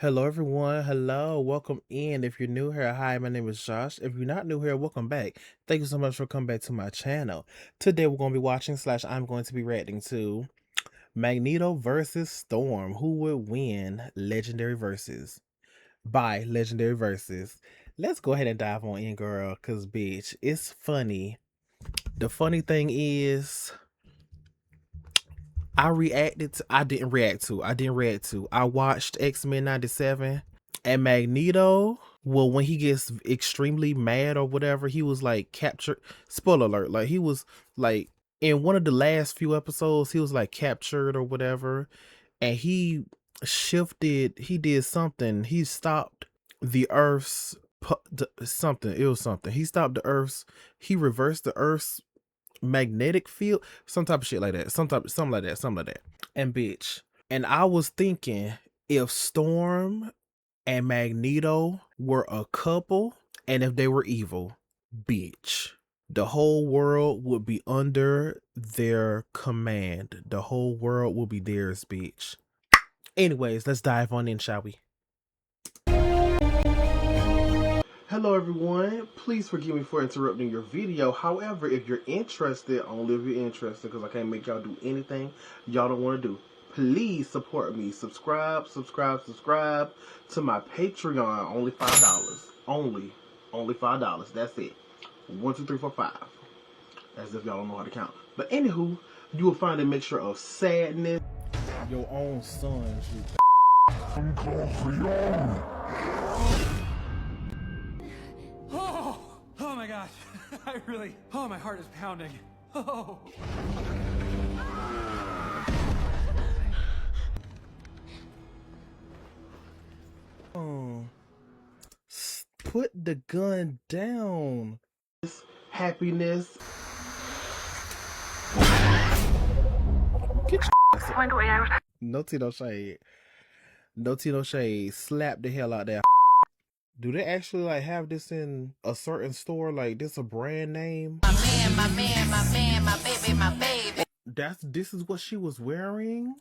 Hello, everyone. Hello. Welcome in. If you're new here, hi, my name is Josh. If you're not new here, welcome back. Thank you so much for coming back to my channel. Today, we're going to be watching / I'm going to be reacting to Magneto versus Storm. Who would win Legendary Versus? By Legendary Versus. Let's go ahead and dive on in, girl, because, bitch, it's funny. The funny thing is, I didn't react to. I watched X-Men 97 and Magneto. Well, when he gets extremely mad or whatever, he was like captured. Spoiler alert, like he was like in one of the last few episodes, he was like captured or whatever. And he did something. He stopped the Earth's something. It was something. He stopped the Earth's, he reversed the Earth's magnetic field, some type of shit like that, something like that. And bitch, and I was thinking, if Storm and Magneto were a couple, and if they were evil, bitch, the whole world would be under their command. The whole world will be theirs, bitch. Anyways, let's dive on in, shall we? Hello everyone, please forgive me for interrupting your video. However, if you're interested, only if you're interested, because I can't make y'all do anything y'all don't want to do, please support me. Subscribe to my Patreon. Only $5. Only $5. That's it. 1, 2, 3, 4, 5. As if y'all don't know how to count. But anywho, you will find a mixture of sadness. Your own sons, you. Oh my gosh, my heart is pounding. Oh. Put the gun down. Happiness. Get your out. No tea, no shade. No tea, no shade. Slap the hell out there. Do they actually like have this in a certain store? Like this a brand name? My baby. This is what she was wearing?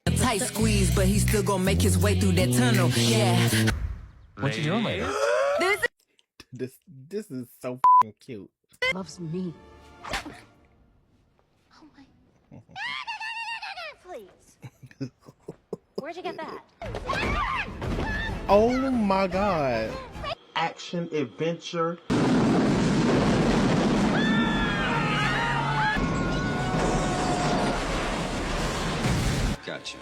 A tight squeeze, but he's still gonna make his way through that tunnel. Yeah. What you doing later? This is so cute. Loves me. Oh my. Please. Where'd you get that? Oh my god. Action adventure. Gotcha.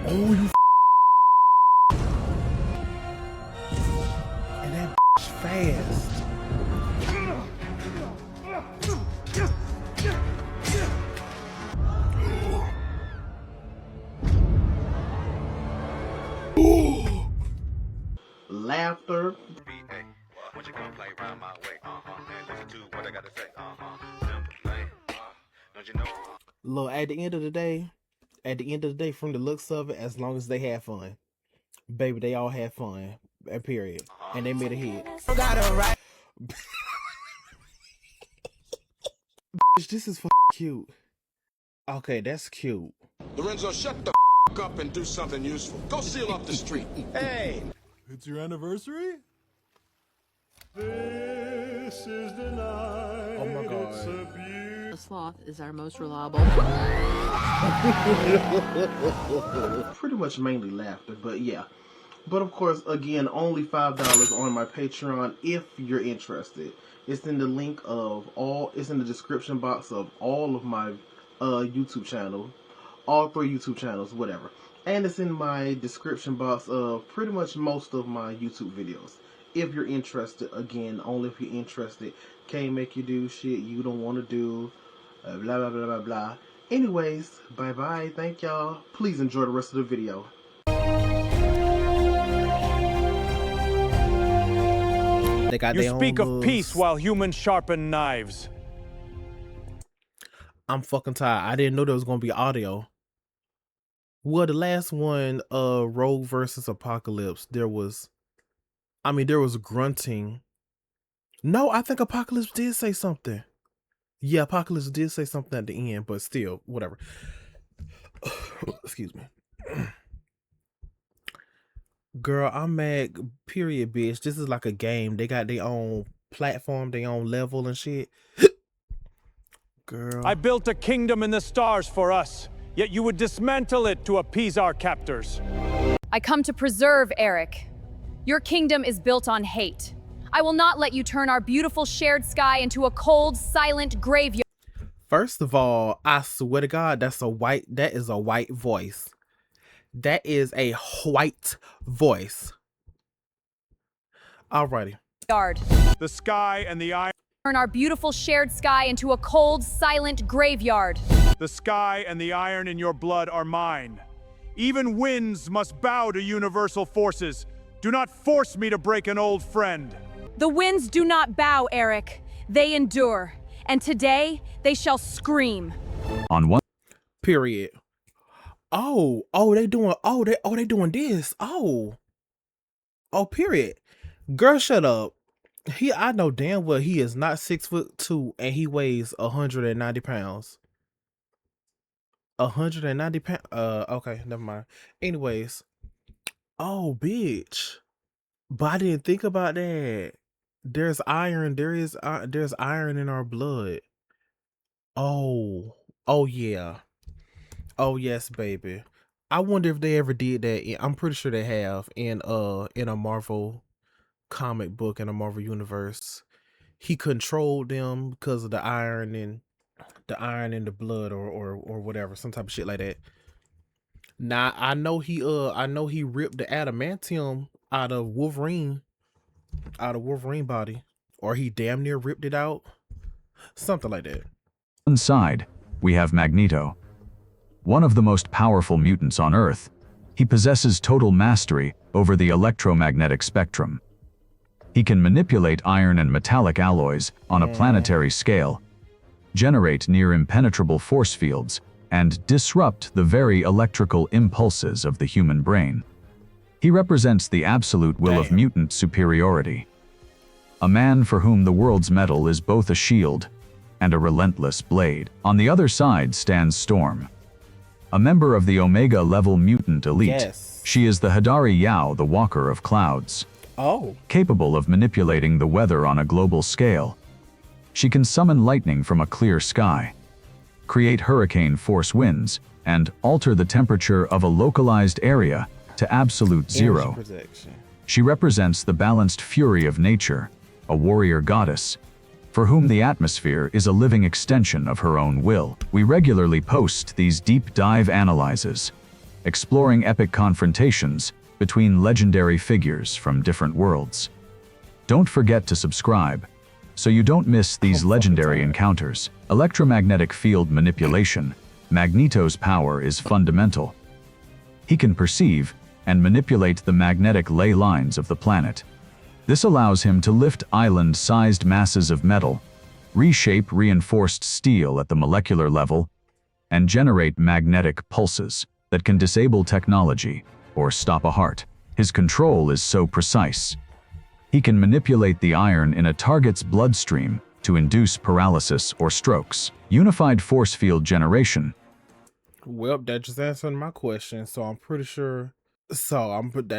Oh, you and that fast. Laughter. What you gonna play around my way? And listen to what I gotta say. Simple thing. Don't you know? Look, at the end of the day, from the looks of it, as long as they had fun, baby, they all had fun. Period. And they made a hit. This is cute. Okay, that's cute. Lorenzo, shut the up and do something useful. Go seal up the street. Hey! It's your anniversary? This is the night. Oh my god. The sloth is our most reliable. Pretty much mainly laughter, but yeah. But of course, again, only $5 on my Patreon if you're interested. It's in the link of it's in the description box of all of my YouTube channel, all 3 YouTube channels, whatever. And it's in my description box of pretty much most of my YouTube videos. if you're interested. Again, only if you're interested. Can't make you do shit you don't want to do. Blah, blah, blah, blah, blah. Anyways, bye-bye. Thank y'all. Please enjoy the rest of the video. They got You their speak own of peace while humans sharpen knives. I'm fucking tired. I didn't know there was gonna be audio. Well, the last one, Rogue versus Apocalypse, there was grunting. No, I think Apocalypse did say something. Yeah, Apocalypse did say something at the end, but still, whatever. Excuse me. Girl, I'm mad, period, bitch. This is like a game. They got their own platform, their own level and shit. Girl. I built a kingdom in the stars for us, yet you would dismantle it to appease our captors. I come to preserve, Eric. Your kingdom is built on hate. I will not let you turn our beautiful shared sky into a cold, silent graveyard. First of all, I swear to God, that is a white voice. That is a white voice. Alrighty. The sky and the iron. Turn our beautiful shared sky into a cold, silent graveyard. The sky and the iron in your blood are mine. Even winds must bow to universal forces. Do not force me to break an old friend. The winds do not bow, Eric. They endure. And today, they shall scream. On one. Period. They doing this. Period. Girl, shut up. I know damn well he is not 6'2" and he weighs 190 pounds. 190 pounds. Okay, never mind. Anyways, bitch. But I didn't think about that. There's iron. There's iron in our blood. Oh yeah. Oh yes, baby. I wonder if they ever did that. I'm pretty sure they have in a Marvel comic book, in a Marvel universe. He controlled them because of the iron in the blood or whatever, some type of shit like that. Now I know he ripped the adamantium out of Wolverine body, or he damn near ripped it out, something like that. On one side, we have Magneto, one of the most powerful mutants on Earth. He possesses total mastery over the electromagnetic spectrum. He can manipulate iron and metallic alloys on a planetary scale, generate near impenetrable force fields, and disrupt the very electrical impulses of the human brain. He represents the absolute will of mutant superiority. A man for whom the world's metal is both a shield and a relentless blade. On the other side stands Storm, a member of the Omega-level mutant elite. Yes. She is the Hadari Yao, the Walker of Clouds. Capable of manipulating the weather on a global scale. She can summon lightning from a clear sky, create hurricane-force winds, and alter the temperature of a localized area to absolute zero. She represents the balanced fury of nature, a warrior goddess, for whom the atmosphere is a living extension of her own will. We regularly post these deep dive analyses, exploring epic confrontations between legendary figures from different worlds. Don't forget to subscribe, so you don't miss these legendary encounters. Electromagnetic field manipulation. Magneto's power is fundamental. He can perceive and manipulate the magnetic ley lines of the planet. This allows him to lift island-sized masses of metal, reshape reinforced steel at the molecular level, and generate magnetic pulses that can disable technology or stop a heart. His control is so precise. He can manipulate the iron in a target's bloodstream to induce paralysis or strokes. Unified force field generation. Well, that just answered my question. That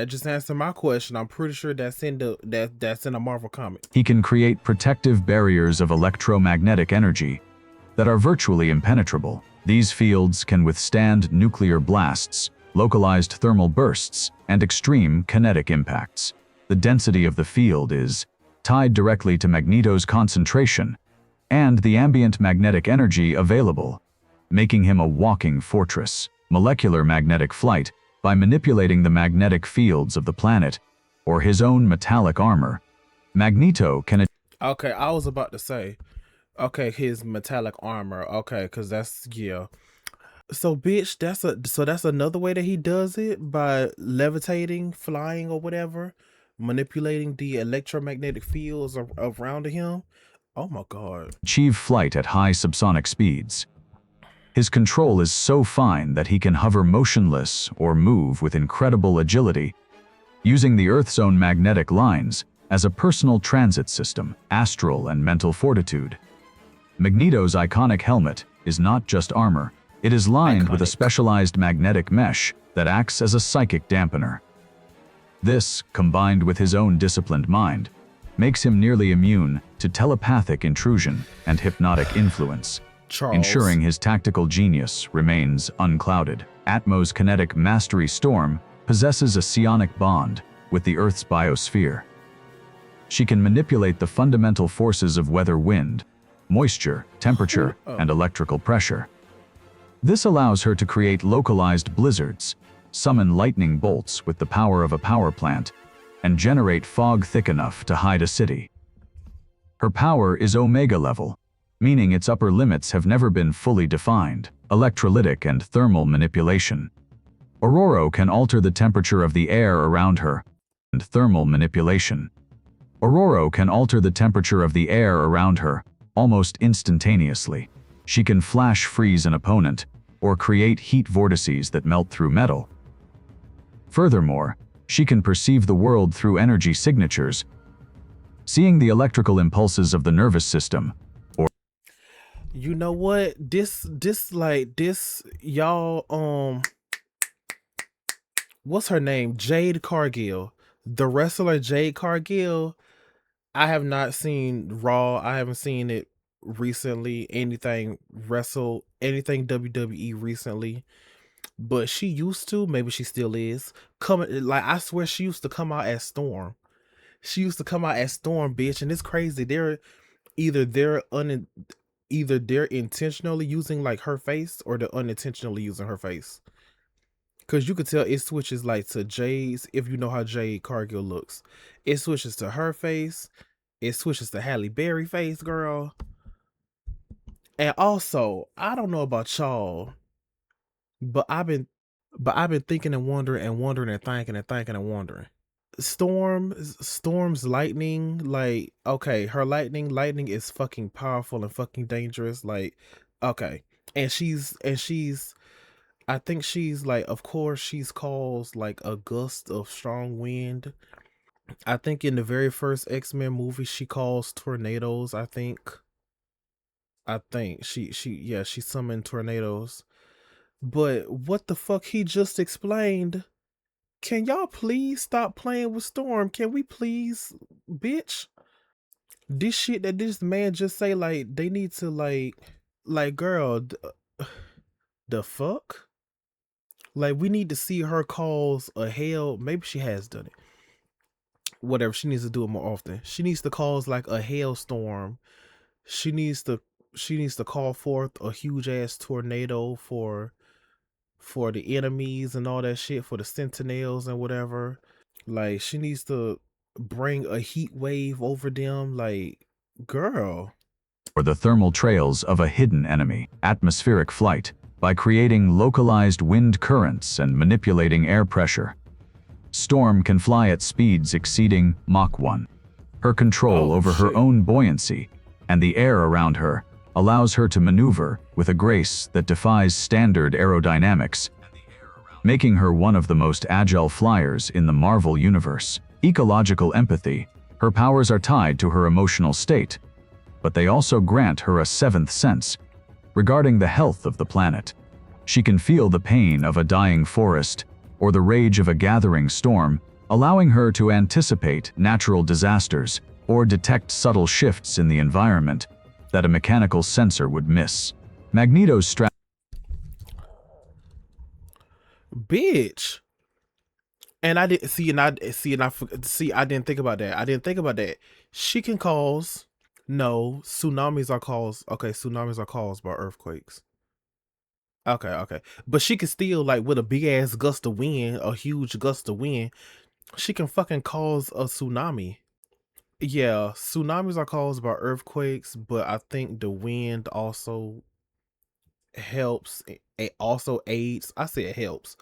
just answered my question. I'm pretty sure that's in a Marvel comic. He can create protective barriers of electromagnetic energy that are virtually impenetrable. These fields can withstand nuclear blasts, localized thermal bursts, and extreme kinetic impacts. The density of the field is tied directly to Magneto's concentration and the ambient magnetic energy available, making him a walking fortress. Molecular magnetic flight. By manipulating the magnetic fields of the planet or his own metallic armor, Magneto can Okay, I was about to say, okay, his metallic armor. Okay, because that's, yeah. So, bitch, that's another way that he does it, by levitating, flying, or whatever, manipulating the electromagnetic fields around him. Oh my god. achieve flight at high subsonic speeds. His control is so fine that he can hover motionless or move with incredible agility, using the Earth's own magnetic lines as a personal transit system, astral and mental fortitude. Magneto's iconic helmet is not just armor, it is lined with a specialized magnetic mesh that acts as a psychic dampener. This, combined with his own disciplined mind, makes him nearly immune to telepathic intrusion and hypnotic influence, ensuring his tactical genius remains unclouded. Atmo's kinetic mastery Storm possesses a psionic bond with the Earth's biosphere. She can manipulate the fundamental forces of weather, wind, moisture, temperature, and electrical pressure. This allows her to create localized blizzards, summon lightning bolts with the power of a power plant, and generate fog thick enough to hide a city. Her power is Omega level, meaning its upper limits have never been fully defined. Electrolytic and thermal manipulation. Aurora can alter the temperature of the air around her, and thermal manipulation. Aurora can alter the temperature of the air around her almost instantaneously. She can flash freeze an opponent or create heat vortices that melt through metal. Furthermore, she can perceive the world through energy signatures, seeing the electrical impulses of the nervous system. You know what? Y'all, what's her name? Jade Cargill. The wrestler Jade Cargill. I have not seen Raw. I haven't seen it recently. Anything WWE recently. But she used to, maybe she still is, I swear she used to come out as Storm. She used to come out as Storm, bitch, and it's crazy. Either they're intentionally using like her face, or they're unintentionally using her face. Cause you could tell it switches like to Jade's, if you know how Jade Cargill looks. It switches to her face, it switches to Halle Berry face, girl. And also, I don't know about y'all, but I've been thinking and wondering and wondering and thinking and thinking and wondering. Storm's lightning, like, okay, her lightning is fucking powerful and fucking dangerous, like, okay. And she's I think she's like, of course she's caused like a gust of strong wind. I think in the very first X-Men movie she caused tornadoes, I think she summoned tornadoes. But what the fuck he just explained? Can y'all please stop playing with Storm? Can we please, bitch? This shit that this man just say, like, they need to like girl, the fuck? Like, we need to see her cause a hail. Maybe she has done it. Whatever, she needs to do it more often. She needs to cause like a hailstorm. She needs to call forth a huge ass tornado for the enemies and all that shit, for the sentinels and whatever. Like, she needs to bring a heat wave over them, like, girl. Or the thermal trails of a hidden enemy. Atmospheric flight, by creating localized wind currents and manipulating air pressure. Storm can fly at speeds exceeding Mach 1. Her control over her own buoyancy and the air around her allows her to maneuver with a grace that defies standard aerodynamics, making her one of the most agile flyers in the Marvel Universe. Ecological empathy, her powers are tied to her emotional state, but they also grant her a seventh sense regarding the health of the planet. She can feel the pain of a dying forest or the rage of a gathering storm, allowing her to anticipate natural disasters or detect subtle shifts in the environment that a mechanical sensor would miss. Magneto's Bitch. And I didn't see, I didn't think about that. She can cause, no, tsunamis are caused. Okay, tsunamis are caused by earthquakes. Okay. But she can still, like, with a big ass gust of wind, a huge gust of wind, she can fucking cause a tsunami. Yeah, tsunamis are caused by earthquakes, but I think the wind also helps. It also aids. I say it helps.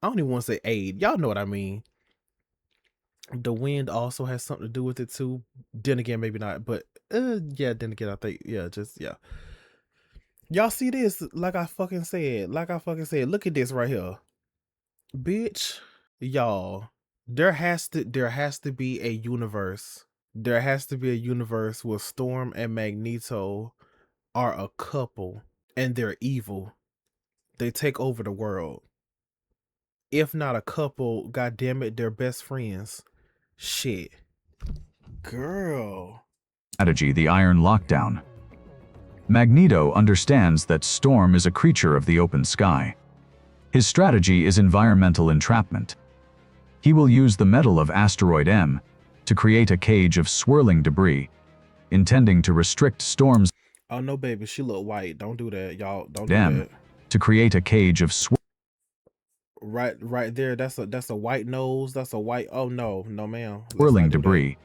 I don't even want to say aid. Y'all know what I mean. The wind also has something to do with it too. Then again, maybe not. But yeah. Then again, I think yeah. Just yeah. Y'all see this? Like I fucking said. Like I fucking said. Look at this right here, bitch. Y'all. There has to be a universe. There has to be a universe where Storm and Magneto are a couple and they're evil. They take over the world. If not a couple, god damn it, they're best friends. Shit. Girl. Strategy: the Iron Lockdown. Magneto understands that Storm is a creature of the open sky. His strategy is environmental entrapment. He will use the metal of Asteroid M to create a cage of swirling debris, intending to restrict Storm's Oh no, baby, she look white. Don't do that, y'all. Don't do M that. to create a cage of Right there. That's a white nose. That's a white. Oh no, no ma'am. Let's swirling not do that. debris,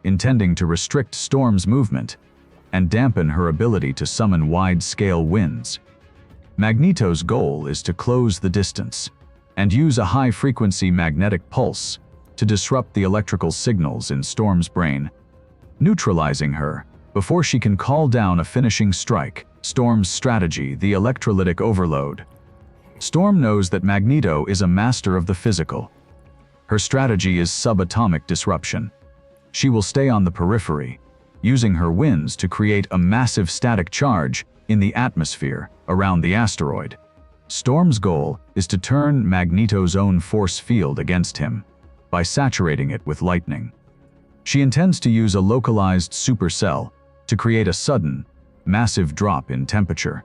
intending to restrict Storm's movement and dampen her ability to summon wide-scale winds. Magneto's goal is to close the distance and use a high-frequency magnetic pulse to disrupt the electrical signals in Storm's brain, neutralizing her before she can call down a finishing strike. Storm's strategy: the electrolytic overload. Storm knows that Magneto is a master of the physical. Her strategy is subatomic disruption. She will stay on the periphery, using her winds to create a massive static charge in the atmosphere around the asteroid. Storm's goal is to turn Magneto's own force field against him by saturating it with lightning. She intends to use a localized supercell to create a sudden, massive drop in temperature,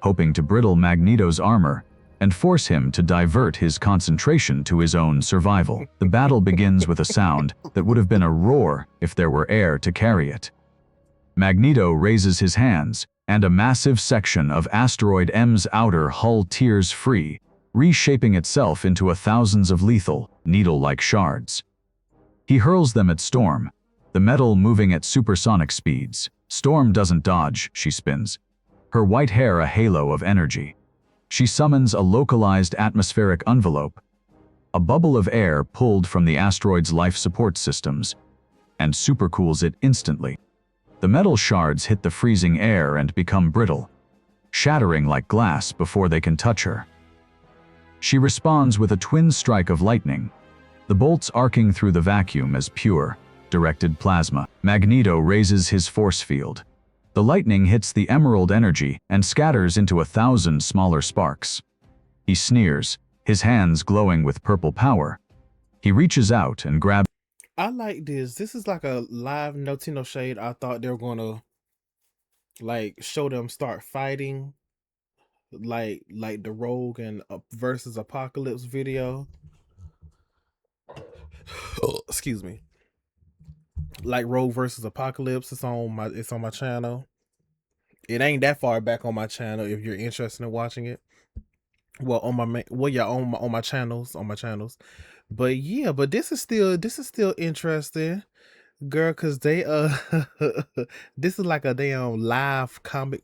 hoping to brittle Magneto's armor and force him to divert his concentration to his own survival. The battle begins with a sound that would have been a roar if there were air to carry it. Magneto raises his hands, and a massive section of Asteroid M's outer hull tears free, reshaping itself into thousands of lethal, needle-like shards. He hurls them at Storm, the metal moving at supersonic speeds. Storm doesn't dodge, she spins, her white hair a halo of energy. She summons a localized atmospheric envelope, a bubble of air pulled from the asteroid's life support systems, and supercools it instantly. The metal shards hit the freezing air and become brittle, shattering like glass before they can touch her. She responds with a twin strike of lightning, the bolts arcing through the vacuum as pure, directed plasma. Magneto raises his force field. The lightning hits the emerald energy and scatters into 1,000 smaller sparks. He sneers, his hands glowing with purple power. He reaches out and grabs. I like this. This is like a live No Tea No Shade. I thought they were gonna like show them start fighting, like the Rogue and versus Apocalypse video. Oh, excuse me. Like Rogue versus Apocalypse. It's on my channel. It ain't that far back on my channel if you're interested in watching it. Well, on my channels, But yeah, but this is still interesting, girl, cuz they this is like a damn live comic.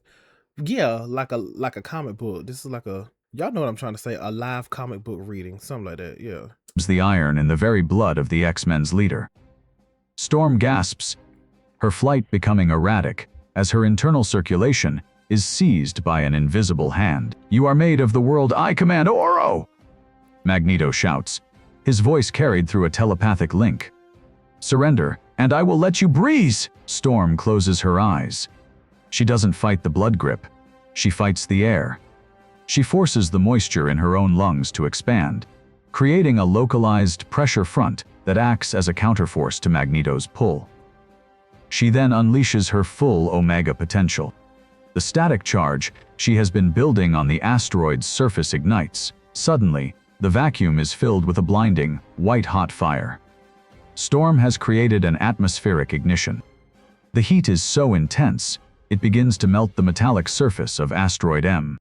Yeah, like a comic book. This is like a, y'all know what I'm trying to say, a live comic book reading, something like that. Yeah. The iron in the very blood of the X-Men's leader. Storm gasps, her flight becoming erratic as her internal circulation is seized by an invisible hand. "You are made of the world I command, Oro!" Magneto shouts, his voice carried through a telepathic link. "Surrender, and I will let you breathe!" Storm closes her eyes. She doesn't fight the blood grip. She fights the air. She forces the moisture in her own lungs to expand, creating a localized pressure front that acts as a counterforce to Magneto's pull. She then unleashes her full Omega potential. The static charge she has been building on the asteroid's surface ignites. Suddenly, the vacuum is filled with a blinding, white-hot fire. Storm has created an atmospheric ignition. The heat is so intense, it begins to melt the metallic surface of Asteroid M.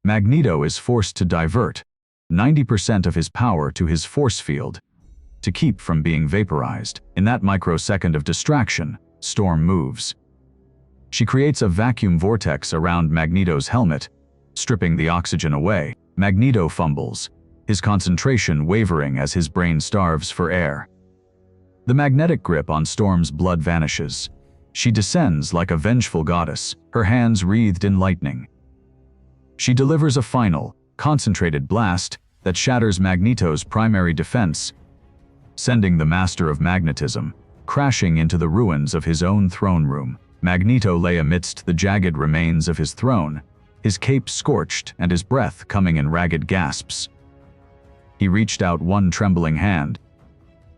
Magneto is forced to divert 90% of his power to his force field, to keep from being vaporized. In that microsecond of distraction, Storm moves. She creates a vacuum vortex around Magneto's helmet, stripping the oxygen away. Magneto fumbles, his concentration wavering as his brain starves for air. The magnetic grip on Storm's blood vanishes. She descends like a vengeful goddess, her hands wreathed in lightning. She delivers a final, concentrated blast that shatters Magneto's primary defense, sending the Master of Magnetism crashing into the ruins of his own throne room. Magneto lay amidst the jagged remains of his throne, his cape scorched and his breath coming in ragged gasps. He reached out one trembling hand,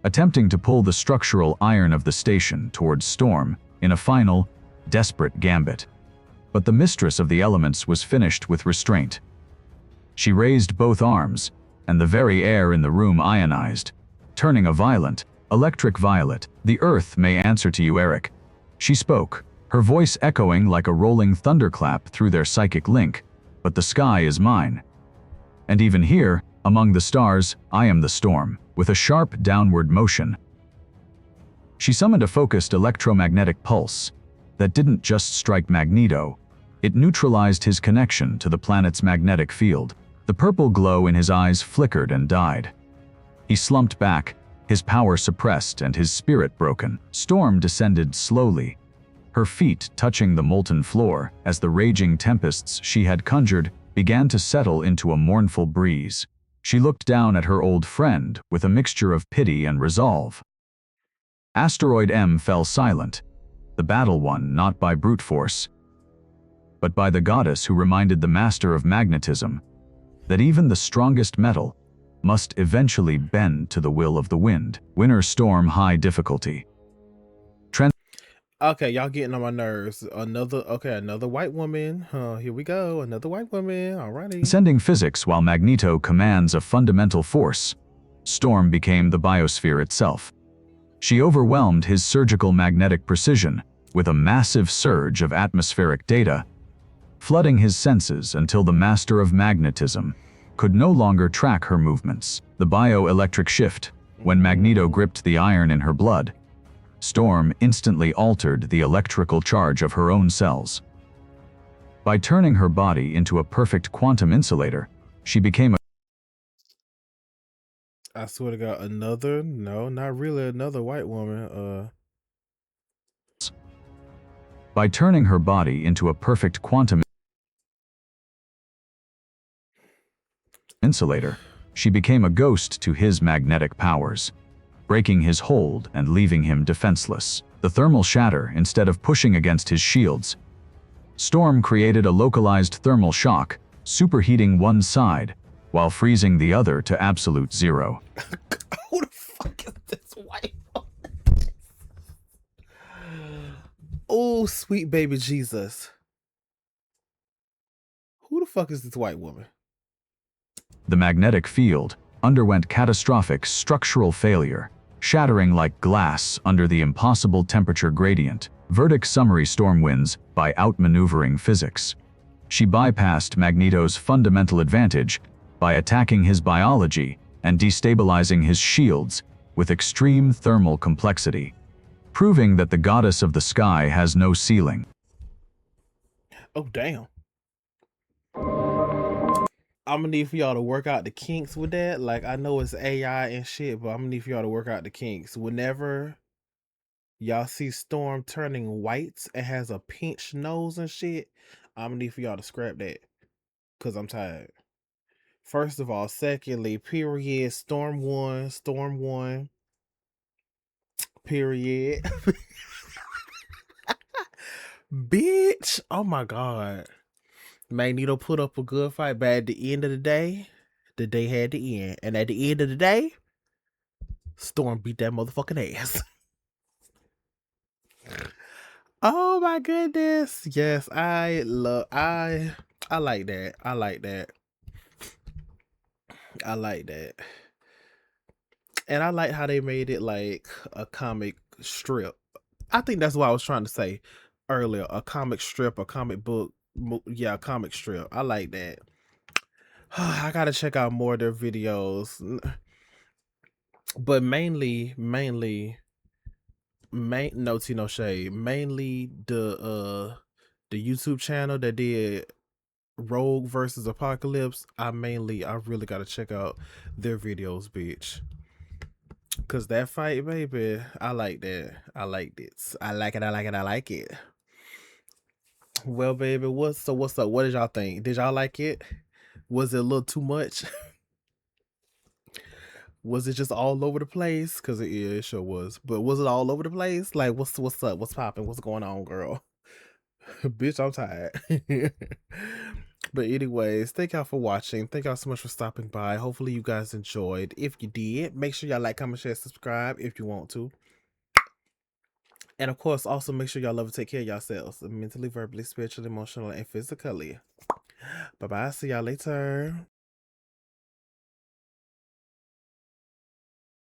attempting to pull the structural iron of the station towards Storm in a final, desperate gambit. But the mistress of the elements was finished with restraint. She raised both arms, and the very air in the room ionized, turning a violent, electric violet. "The earth may answer to you, Eric." She spoke, her voice echoing like a rolling thunderclap through their psychic link. "But the sky is mine. And even here, among the stars, I am the storm." With a sharp downward motion, she summoned a focused electromagnetic pulse that didn't just strike Magneto, it neutralized his connection to the planet's magnetic field. The purple glow in his eyes flickered and died. He slumped back, his power suppressed and his spirit broken. Storm descended slowly, her feet touching the molten floor as the raging tempests she had conjured began to settle into a mournful breeze. She looked down at her old friend with a mixture of pity and resolve. Asteroid M fell silent, the battle won not by brute force, but by the goddess who reminded the Master of Magnetism that even the strongest metal must eventually bend to the will of the wind. Winter Storm High Difficulty. Okay, y'all getting on my nerves. Another white woman. Here we go. Another white woman. Alrighty. Transcending physics while Magneto commands a fundamental force, Storm became the biosphere itself. She overwhelmed his surgical magnetic precision with a massive surge of atmospheric data, flooding his senses until the Master of Magnetism could no longer track her movements. The bioelectric shift, when Magneto gripped the iron in her blood, Storm instantly altered the electrical charge of her own cells. By turning her body into a perfect quantum insulator, she became a I swear to God, not really another white woman. By turning her body into a perfect quantum insulator, she became a ghost to his magnetic powers, breaking his hold and leaving him defenseless. The thermal shatter, instead of pushing against his shields, Storm created a localized thermal shock, superheating one side while freezing the other to absolute zero. Who the fuck is this white woman? Oh, sweet baby Jesus. Who the fuck is this white woman? The magnetic field underwent catastrophic structural failure, shattering like glass under the impossible temperature gradient. Verdict: summary: Storm wins by outmaneuvering physics. She bypassed Magneto's fundamental advantage by attacking his biology and destabilizing his shields with extreme thermal complexity, proving that the goddess of the sky has no ceiling. Oh, damn. I'm gonna need for y'all to work out the kinks with that. Like, I know it's AI and shit, but I'm gonna need for y'all to work out the kinks. Whenever y'all see Storm turning white and has a pinched nose and shit, I'm gonna need for y'all to scrap that. Cause I'm tired. First of all. Secondly, period. Storm won. Period. Bitch. Oh my God. Magneto put up a good fight, but at the end of the day had to end. And at the end of the day, Storm beat that motherfucking ass. Oh my goodness. Yes, I like that. I like that. And I like how they made it like a comic strip. I think that's what I was trying to say earlier. A comic strip, a comic book. Yeah, a comic strip. I like that. I gotta check out more of their videos. But mainly no tea no shade. Mainly the YouTube channel that did Rogue versus Apocalypse. I really gotta check out their videos, bitch. Cause that fight, baby, I like that. I like this. I like it. I like it. I like it. Well, baby, what's up? What did y'all think? Did y'all like it? Was it a little too much? Was it just all over the place? Cause it sure was. But was it all over the place? Like, what's up? What's popping? What's going on, girl? Bitch, I'm tired. But anyways, thank y'all for watching. Thank y'all so much for stopping by. Hopefully you guys enjoyed. If you did, make sure y'all like, comment, share, subscribe if you want to. And of course, also make sure y'all love and take care of yourselves. Mentally, verbally, spiritually, emotionally, and physically. Bye-bye. See y'all later.